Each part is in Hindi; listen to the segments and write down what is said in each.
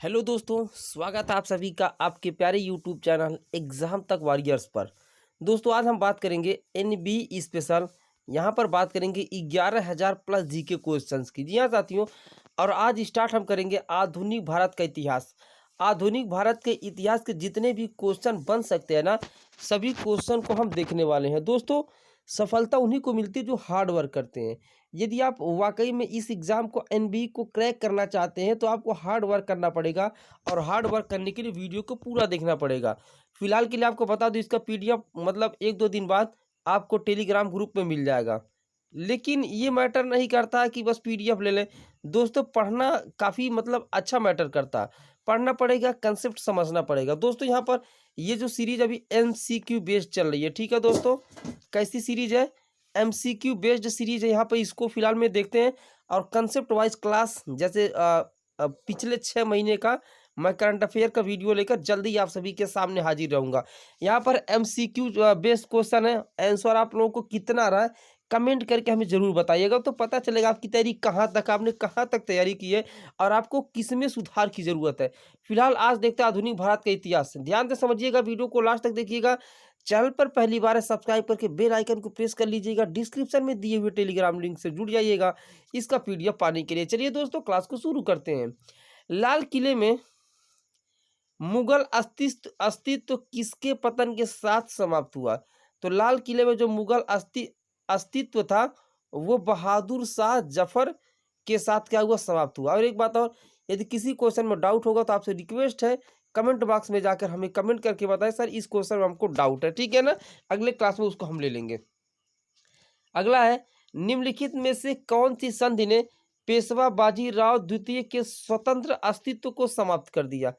हेलो दोस्तों, स्वागत है आप सभी का आपके प्यारे यूट्यूब चैनल एग्जाम तक वॉरियर्स पर। दोस्तों आज हम बात करेंगे एनबी स्पेशल। यहाँ पर बात करेंगे 11,000 प्लस जीके क्वेश्चंस की। जी हाँ साथियों, और आज स्टार्ट हम करेंगे आधुनिक भारत का इतिहास। आधुनिक भारत के इतिहास के जितने भी क्वेश्चन बन सकते हैं ना, सभी क्वेश्चन को हम देखने वाले हैं। दोस्तों सफलता उन्हीं को मिलती है जो हार्ड वर्क करते हैं। यदि आप वाकई में इस एग्ज़ाम को एनबी को क्रैक करना चाहते हैं तो आपको हार्ड वर्क करना पड़ेगा, और हार्ड वर्क करने के लिए वीडियो को पूरा देखना पड़ेगा। फिलहाल के लिए आपको बता दूं, इसका पीडीएफ मतलब 1-2 दिन बाद आपको टेलीग्राम ग्रुप में मिल जाएगा। लेकिन ये मैटर नहीं करता है कि बस पीडीएफ ले लें। दोस्तों पढ़ना काफ़ी मतलब अच्छा मैटर करता है। पढ़ना पड़ेगा, कंसेप्ट समझना पड़ेगा। दोस्तों यहाँ पर ये जो सीरीज अभी एमसीक्यू बेस्ड चल रही है, ठीक है दोस्तों। कैसी सीरीज है? एमसीक्यू बेस्ड सीरीज है। यहाँ पर इसको फिलहाल में देखते हैं, और कंसेप्ट वाइज क्लास जैसे पिछले 6 महीने का मैं करंट अफेयर का वीडियो लेकर जल्दी आप सभी के सामने हाजिर रहूंगा। यहाँ पर एमसीक्यू बेस्ड क्वेश्चन है। आंसर आप लोगों को कितना रहा है कमेंट करके हमें जरूर बताइएगा, तो पता चलेगा आपकी तैयारी कहाँ तक, आपने कहाँ तक तैयारी की है और आपको किसमें सुधार की जरूरत है। फिलहाल आज देखते हैं आधुनिक भारत का इतिहास। ध्यान से समझिएगा, वीडियो को लास्ट तक देखिएगा। चैनल पर पहली बार है सब्सक्राइब करके बेल आइकन को प्रेस कर लीजिएगा। डिस्क्रिप्शन में दिए हुए टेलीग्राम लिंक से जुड़ जाइएगा इसका पीडीएफ पाने के लिए। चलिए दोस्तों क्लास को शुरू करते हैं। लाल किले में मुगल अस्तित्व किसके पतन के साथ समाप्त हुआ? तो लाल किले में जो मुगल अस्तित्व था वो बहादुर शाह जफर के साथ क्या हुआ? समाप्त हुआ। और एक बात और, यदि किसी क्वेश्चन में डाउट होगा तो आपसे रिक्वेस्ट है कमेंट बॉक्स में जाकर हमें कमेंट करके बताएं, सर इस क्वेश्चन में हमको डाउट है, ठीक है ना। अगले क्लास में उसको हम ले लेंगे। अगला है, निम्नलिखित में से कौन सी संधि ने पेशवा बाजीराव द्वितीय के स्वतंत्र अस्तित्व को समाप्त कर दिया?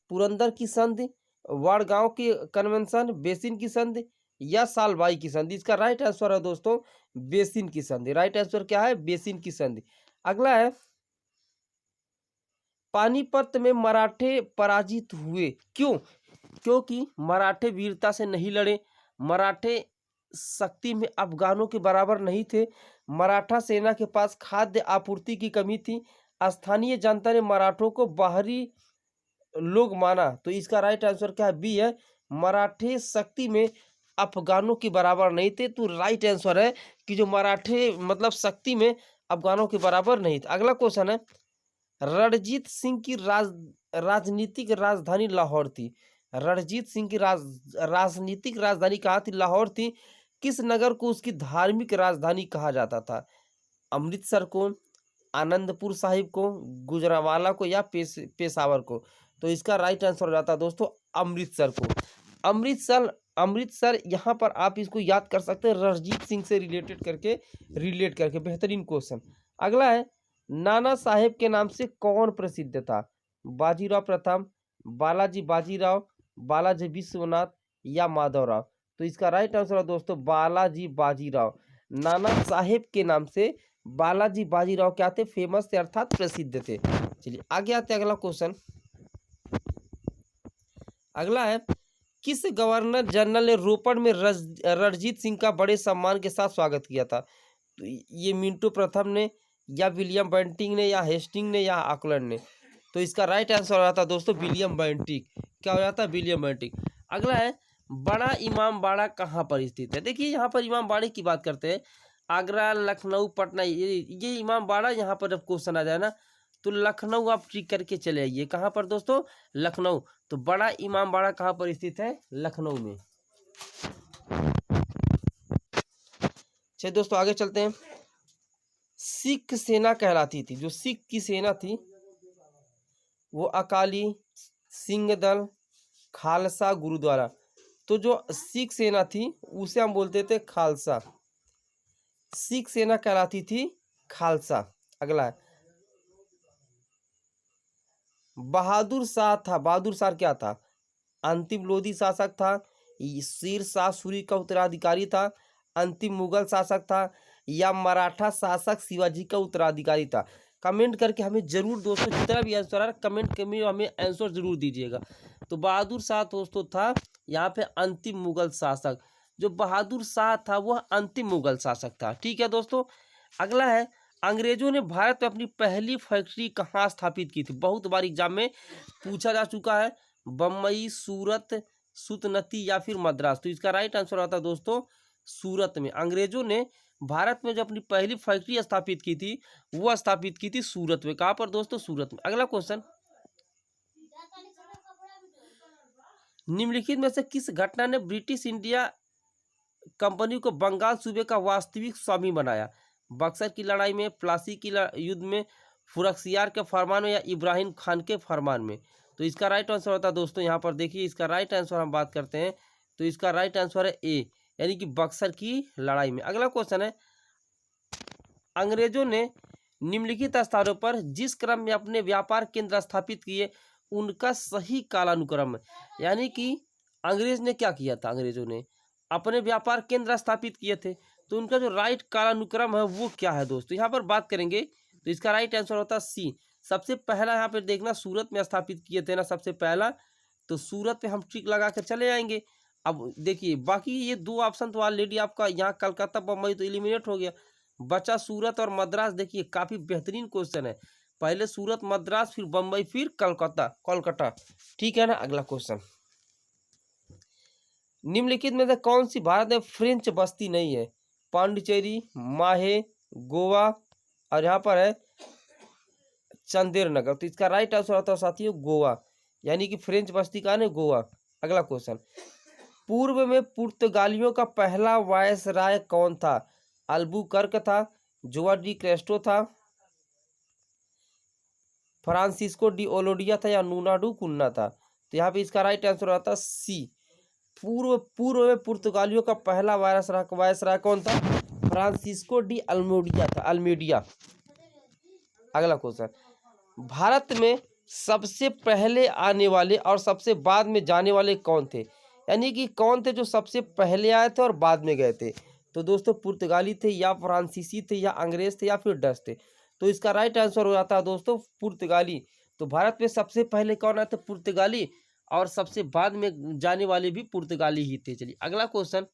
पुरंदर की संधि, वाड़गांव की कन्वेंशन, बेसिन की संधि या सालबाई की संधि? इसका राइट आंसर है दोस्तों बेसिन की संधि। राइट आंसर क्या है? बेसिन की संधि। अगला है, पानीपत में मराठे पराजित हुए क्यों? क्योंकि मराठे वीरता से नहीं लड़े, मराठे शक्ति में अफगानों के बराबर नहीं थे, मराठा सेना के पास खाद्य आपूर्ति की कमी थी, स्थानीय जनता ने मराठों को बाहरी लोग माना। तो इसका राइट आंसर क्या है? बी है, मराठे शक्ति में अफगानों के बराबर नहीं थे। तो राइट आंसर है कि जो मराठे मतलब शक्ति में अफगानों के बराबर नहीं थे। अगला क्वेश्चन है, रणजीत सिंह की राजनीतिक राजधानी लाहौर थी। रणजीत सिंह की राजनीतिक राजधानी कहाँ थी? लाहौर थी। किस नगर को उसकी धार्मिक राजधानी कहा जाता था? अमृतसर को, आनंदपुर साहिब को, गुजरांवाला को या पेशावर को? तो इसका राइट आंसर हो जाता है दोस्तों अमृतसर को। अमृतसर अमृतसर यहाँ पर आप इसको याद कर सकते हैं रणजीत सिंह से रिलेट करके बेहतरीन क्वेश्चन। अगला है, नाना साहेब के नाम से कौन प्रसिद्ध था? बाजीराव प्रथम, बालाजी बाजीराव, बालाजी विश्वनाथ या माधवराव? तो इसका राइट आंसर है दोस्तों बालाजी बाजीराव। नाना साहेब के नाम से बालाजी बाजीराव क्या थे? फेमस थे अर्थात प्रसिद्ध थे। चलिए आगे आते हैं अगला क्वेश्चन। अगला है, किस गवर्नर जनरल ने रोपड़ में रणजीत सिंह का बड़े सम्मान के साथ स्वागत किया था? तो ये मिंटो प्रथम ने या विलियम बेंटिंग ने या हेस्टिंग ने या आकलन ने? तो इसका राइट आंसर हो जाता है दोस्तों विलियम बेंटिंग। क्या हो जाता है? William Bentinck. अगला है, बड़ा इमाम बाड़ा कहाँ पर स्थित है? देखिए यहाँ पर इमाम बाड़े की बात करते हैं। आगरा, लखनऊ, पटना, ये इमाम बाड़ा यहाँ पर जब क्वेश्चन आ जाए ना तो लखनऊ आप ट्रिक करके चले आइए। कहाँ पर दोस्तों? लखनऊ। तो बड़ा इमाम बाड़ा कहाँ पर स्थित है? लखनऊ में। चलिए दोस्तों आगे चलते हैं। सिख सेना कहलाती थी, जो सिख की सेना थी वो अकाली, सिंह दल, खालसा, गुरुद्वारा। तो जो सिख सेना थी उसे हम बोलते थे खालसा। सिख सेना कहलाती थी खालसा। अगला है, बहादुर शाह था। बहादुर शाह क्या था? अंतिम लोधी शासक था, शेर शाह सूरी का उत्तराधिकारी था, अंतिम मुगल शासक था या मराठा शासक शिवाजी का उत्तराधिकारी था? कमेंट करके हमें जरूर दोस्तों जितना भी आंसर आ रहा है कमेंट में हमें आंसर जरूर दीजिएगा। तो बहादुर शाह दोस्तों था यहाँ पे अंतिम मुगल शासक। जो बहादुर शाह था वह अंतिम मुगल शासक था, ठीक है दोस्तों। अगला है, अंग्रेजों ने भारत में अपनी पहली फैक्ट्री कहाँ स्थापित की थी? बहुत बार एग्जाम में पूछा जा चुका है। बम्बई, सूरत, सुतनती या फिर मद्रास। तो इसका राइट आंसर आता है दोस्तों सूरत में। अंग्रेजों ने भारत में जो अपनी पहली फैक्ट्री स्थापित की थी वो स्थापित की थी सूरत में। कहाँ पर दोस्तों? सूरत में। अगला क्वेश्चन, निम्नलिखित में से किस घटना ने ब्रिटिश इंडिया कंपनी को बंगाल सूबे का वास्तविक स्वामी बनाया? बक्सर की लड़ाई में, प्लासी की युद्ध में, फुरख्सियार के फरमान में या इब्राहिम खान के फरमान में? तो इसका राइट आंसर होता है दोस्तों, यहाँ पर देखिए इसका राइट आंसर हम बात करते हैं तो इसका राइट आंसर है ए, यानी कि बक्सर की लड़ाई में। अगला क्वेश्चन है, अंग्रेजों ने निम्नलिखित स्थानों पर जिस क्रम में अपने व्यापार केंद्र स्थापित किए उनका सही कालानुक्रम, यानी कि अंग्रेज ने क्या किया था? अंग्रेजों ने अपने व्यापार केंद्र स्थापित किए थे तो उनका जो राइट कालानुक्रम है वो क्या है दोस्तों? यहाँ पर बात करेंगे तो इसका राइट आंसर होता है सी। सबसे पहला यहाँ पर देखना सूरत में स्थापित किए थे ना सबसे पहला, तो सूरत पे हम टिक लगा कर चले जाएंगे। अब देखिए बाकी ये दो ऑप्शन तो ऑलरेडी आपका यहाँ कलकत्ता बम्बई तो एलिमिनेट हो गया, बचा सूरत और मद्रास। देखिए काफी बेहतरीन क्वेश्चन है, पहले सूरत मद्रास फिर बम्बई फिर कलकत्ता कोलकाता, ठीक है ना। अगला क्वेश्चन, निम्नलिखित में से कौन सी भारत में फ्रेंच बस्ती नहीं है? पांडिचेरी, माहे, गोवा और यहाँ पर है चंदेर नगर। तो इसका राइट आंसर होता है साथियों गोवा, यानी कि फ्रेंच बस्ती का है गोवा। अगला क्वेश्चन, पूर्व में पुर्तगालियों का पहला वायसराय कौन था? अल्बुकर्क था, जोआ डी क्रेस्टो था, फ्रांसिस्को डी ओलोडिया था या नूनाडू कुन्ना था? तो यहाँ पे इसका राइट आंसर आता है सी। पूर्व में पुर्तगालियों का पहला वायसराय कौन था? फ्रांसिस्को डी अल्मोडिया था, अल्मेडिया। अगला क्वेश्चन, भारत में सबसे पहले आने वाले और सबसे बाद में जाने वाले कौन थे? यानी कि कौन थे जो सबसे पहले आए थे और बाद में गए थे? तो दोस्तों पुर्तगाली थे या फ्रांसीसी थे या अंग्रेज थे या फिर डच थे? तो इसका राइट आंसर हो जाता है दोस्तों पुर्तगाली। तो भारत में सबसे पहले कौन आए थे? पुर्तगाली, और सबसे बाद में जाने वाले भी पुर्तगाली ही थे। चलिए अगला क्वेश्चन,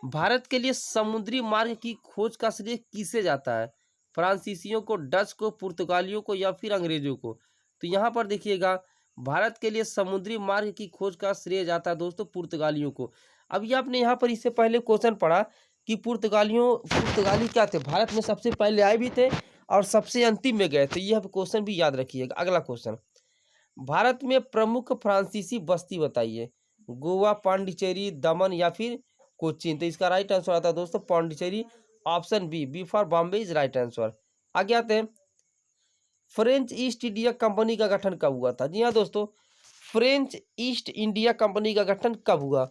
भारत के लिए समुद्री मार्ग की खोज का श्रेय किसे जाता है? फ्रांसीसियों को, डच को, पुर्तगालियों को या फिर अंग्रेजों को? तो यहाँ पर देखिएगा भारत के लिए समुद्री मार्ग की खोज का श्रेय जाता है दोस्तों पुर्तगालियों को। अभी आपने यहाँ पर इससे पहले क्वेश्चन पढ़ा कि पुर्तगाली क्या थे? भारत में सबसे पहले आए भी थे और सबसे अंतिम में गए थे। यह क्वेश्चन भी याद रखिएगा। अगला क्वेश्चन, भारत में प्रमुख फ्रांसीसी बस्ती बताइए। गोवा, पांडिचेरी, दमन या फिर कोचीन? तो इसका राइट आंसर आता है दोस्तों Pondicherry, option B, B for Bombay is right answer. आगे आते हैं, फ्रेंच ईस्ट इंडिया कंपनी का गठन कब हुआ था? जी हाँ दोस्तों, फ्रेंच ईस्ट इंडिया कंपनी का गठन कब हुआ?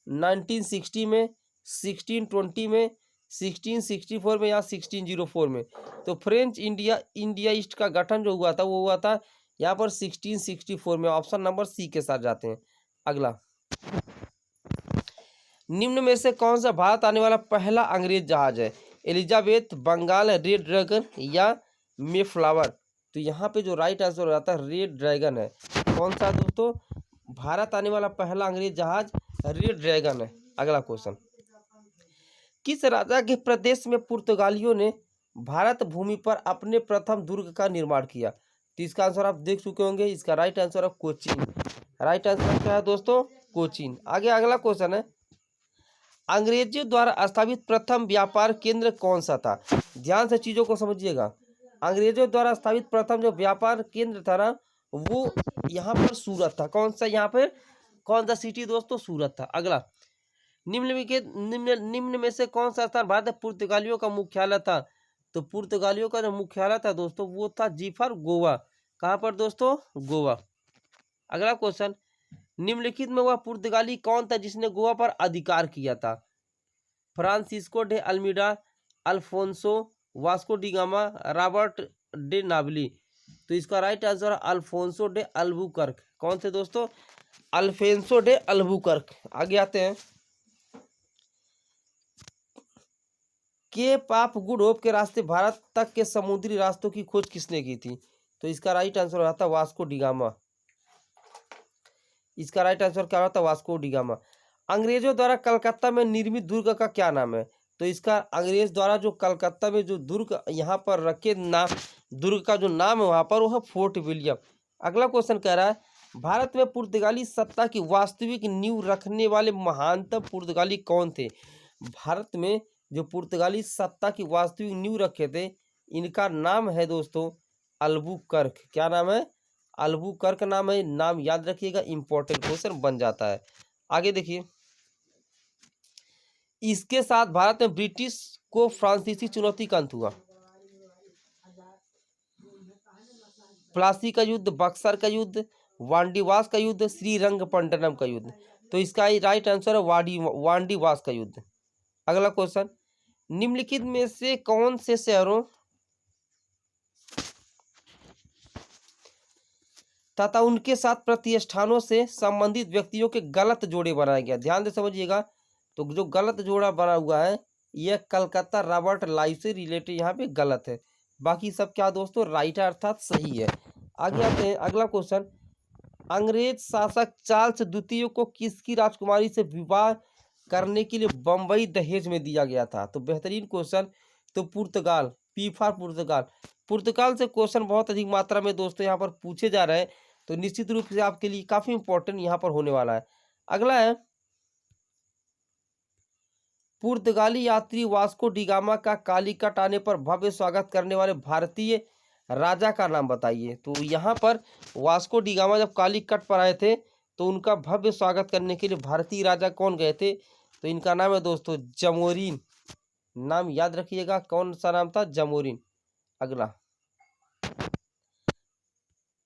1960 में, 1620 में, 1664 में या 1604 में? तो फ्रेंच इंडिया ईस्ट का गठन जो हुआ था वो हुआ था यहाँ पर 1664 में। ऑप्शन नंबर सी के साथ जाते हैं। अगला, निम्न में से कौन सा भारत आने वाला पहला अंग्रेज जहाज है? एलिजाबेथ, बंगाल, रेड ड्रैगन या मेफ्लावर? तो यहाँ पे जो राइट आंसर हो जाता है रेड ड्रैगन है। कौन सा दोस्तों भारत आने वाला पहला अंग्रेज जहाज? रेड ड्रैगन है। अगला क्वेश्चन, किस राजा के प्रदेश में पुर्तगालियों ने भारत भूमि पर अपने प्रथम दुर्ग का निर्माण किया? तो इसका आंसर आप देख चुके होंगे, इसका राइट आंसर है कोचीन। राइट आंसर क्या है दोस्तों? कोचीन। आगे अगला क्वेश्चन है, अंग्रेजों द्वारा स्थापित प्रथम व्यापार केंद्र कौन सा था? ध्यान से चीजों को समझिएगा। अंग्रेजों द्वारा स्थापित प्रथम जो व्यापार केंद्र था ना वो यहाँ पर सूरत था। कौन सा यहाँ पर कौन सा सिटी दोस्तों? सूरत था। अगला, निम्न में से कौन सा स्थान भारत में पुर्तगालियों का मुख्यालय था? तो पुर्तगालियों का जो मुख्यालय था दोस्तों वो था जी फॉर गोवा। कहाँ पर दोस्तों? गोवा। अगला क्वेश्चन, निम्नलिखित में वह पुर्तगाली कौन था जिसने गोवा पर अधिकार किया था? Francisco day Almeida, Alfonso, Vasco D gamma, Robert day Navali? तो इसका राइट आंसर है अल्फोंसो डे अल्बुकर्क। कौन थे दोस्तों? Alfonso day Albuquerque. आगे आते हैं, केप ऑफ गुड होप के रास्ते भारत तक के समुद्री रास्तों की खोज किसने की थी? तो इसका राइट आंसर आता है वास्को डी गामा। इसका राइट आंसर क्या होता है? Vasco D gamma. अंग्रेजों द्वारा कलकत्ता में निर्मित दुर्ग का क्या नाम है? तो इसका अंग्रेज द्वारा जो कलकत्ता में जो दुर्ग यहाँ पर रखे नाम, दुर्ग का जो नाम है वहाँ पर, वो है फोर्ट विलियम। अगला क्वेश्चन कह रहा है भारत में पुर्तगाली सत्ता की वास्तविक नींव रखने वाले महानतम पुर्तगाली कौन थे। भारत में जो पुर्तगाली सत्ता की वास्तविक नींव रखे थे, इनका नाम है दोस्तों अल्बुकर्क। क्या नाम है? अल्बुकर्क नाम है। नाम याद रखिएगा, इंपॉर्टेंट क्वेश्चन बन जाता है। आगे देखिए, इसके साथ भारत में ब्रिटिश को फ्रांसीसी चुनौती का अंत हुआ। प्लासी का युद्ध, बक्सर का युद्ध, वांडीवास का युद्ध, श्रीरंगपट्टनम का युद्ध। तो इसका राइट आंसर है वांडीवास का युद्ध। अगला क्वेश्चन, निम्नलिखित में से कौन से शहरों तथा उनके साथ प्रतिष्ठानों से संबंधित व्यक्तियों के गलत जोड़े बनाया गया। ध्यान से समझिएगा। तो जो गलत जोड़ा बना हुआ है, यह कलकत्ता रॉबर्ट लाई से रिलेटेड यहाँ पे गलत है। बाकी सब क्या दोस्तों, राइट है, अर्थात सही है। आगे आते हैं, अगला क्वेश्चन, अंग्रेज शासक चार्ल्स द्वितीय को किसकी राजकुमारी से विवाह करने के लिए बंबई दहेज में दिया गया था। तो बेहतरीन क्वेश्चन। तो पुर्तगाल, पी फॉर पुर्तगाल। पुर्तगाल से क्वेश्चन बहुत अधिक मात्रा में दोस्तों यहाँ पर पूछे जा रहे हैं, तो निश्चित रूप से आपके लिए काफी इंपॉर्टेंट यहाँ पर होने वाला है। अगला है, पुर्तगाली यात्री वास्को डिगामा का कालीकट आने पर भव्य स्वागत करने वाले भारतीय राजा का नाम बताइए। तो यहाँ पर वास्को डिगामा जब कालीकट पर आए थे, तो उनका भव्य स्वागत करने के लिए भारतीय राजा कौन गए थे। तो इनका नाम है दोस्तों जमोरिन। नाम याद रखिएगा, कौन सा नाम था, जमोरिन। अगला,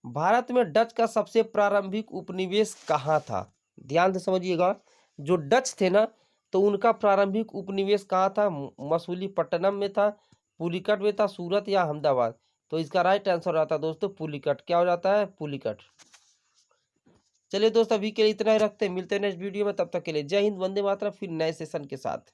भारत में डच का सबसे प्रारंभिक उपनिवेश कहाँ था। ध्यान से समझिएगा। जो डच थे ना, तो उनका प्रारंभिक उपनिवेश कहाँ था। मसूलीपट्टनम में था, पुलिकट में था, सूरत या अहमदाबाद। तो इसका राइट आंसर आता है दोस्तों पुलिकट। क्या हो जाता है, पुलिकट। चलिए दोस्तों, अभी के लिए इतना ही रखते हैं, मिलते हैं नेक्स्ट वीडियो में। तब तक के लिए जय हिंद, वंदे मातरम। फिर नए सेशन के साथ।